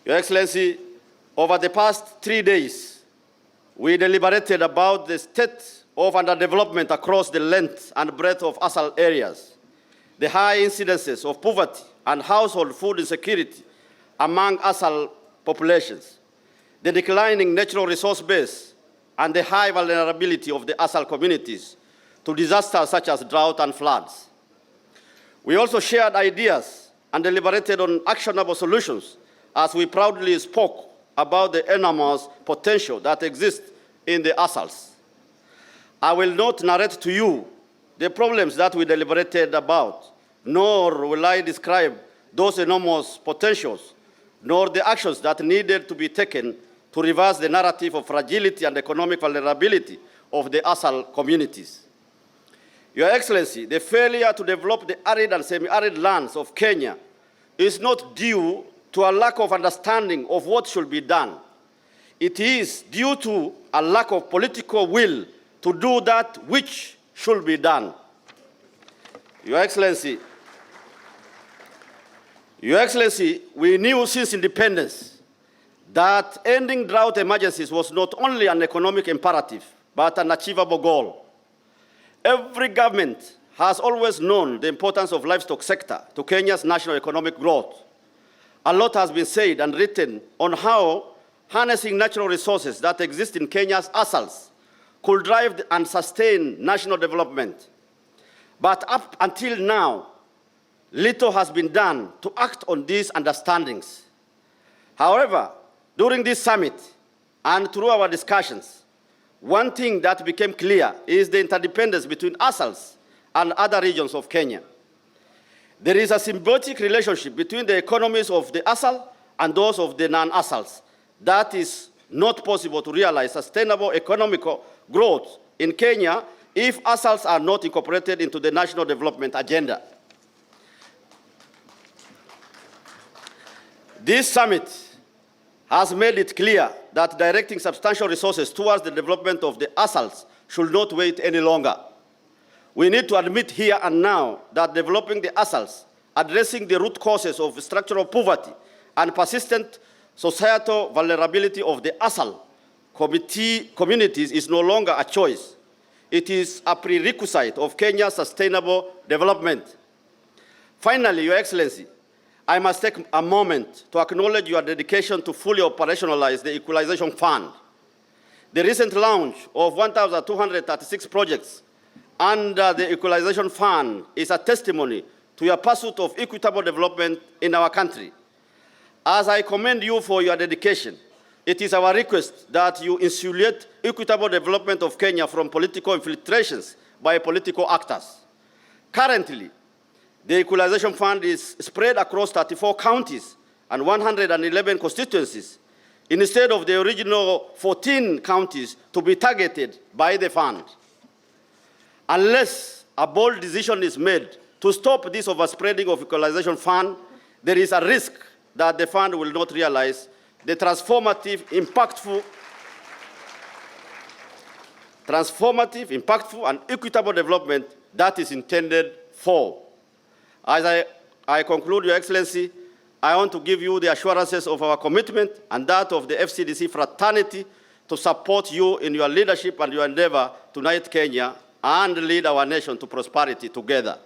Your Excellency, over the past 3 days, we deliberated about the state of underdevelopment across the length and breadth of ASAL areas, the high incidences of poverty and household food insecurity among ASAL populations, the declining natural resource base, and the high vulnerability of the ASAL communities to disasters such as drought and floods. We also shared ideas and deliberated on actionable solutions as we proudly spoke about the enormous potential that exists in the ASALs. I will not narrate to you the problems that we deliberated about, nor will I describe those enormous potentials, nor the actions that needed to be taken to reverse the narrative of fragility and economic vulnerability of the ASAL communities. Your Excellency, the failure to develop the arid and semi-arid lands of Kenya is not due to a lack of understanding of what should be done. It is due to a lack of political will to do that which should be done. Your Excellency, we knew since independence that ending drought emergencies was not only an economic imperative, but an achievable goal. Every government has always known the importance of livestock sector to Kenya's national economic growth. A lot has been said and written on how harnessing natural resources that exist in Kenya's ASALs could drive and sustain national development. But up until now, little has been done to act on these understandings. However, during this summit and through our discussions, one thing that became clear is the interdependence between ASALs and other regions of Kenya. There is a symbiotic relationship between the economies of the ASAL and those of the non-ASALs that is not possible to realize sustainable economic growth in Kenya if ASALs are not incorporated into the national development agenda. This summit has made it clear that directing substantial resources towards the development of the ASALs should not wait any longer. We need to admit here and now that developing the ASALs, addressing the root causes of structural poverty and persistent societal vulnerability of the ASAL communities is no longer a choice. It is a prerequisite of Kenya's sustainable development. Finally, Your Excellency, I must take a moment to acknowledge your dedication to fully operationalize the Equalization Fund. The recent launch of 1,236 projects under the Equalization Fund is a testimony to your pursuit of equitable development in our country. As I commend you for your dedication, it is our request that you insulate equitable development of Kenya from political infiltrations by political actors. Currently, the Equalization Fund is spread across 34 counties and 111 constituencies, instead of the original 14 counties to be targeted by the fund. Unless a bold decision is made to stop this overspreading of Equalization Fund, there is a risk that the fund will not realize the transformative, impactful, and equitable development that is intended for. As I conclude, Your Excellency, I want to give you the assurances of our commitment and that of the FCDC fraternity to support you in your leadership and your endeavor to unite Kenya and lead our nation to prosperity together.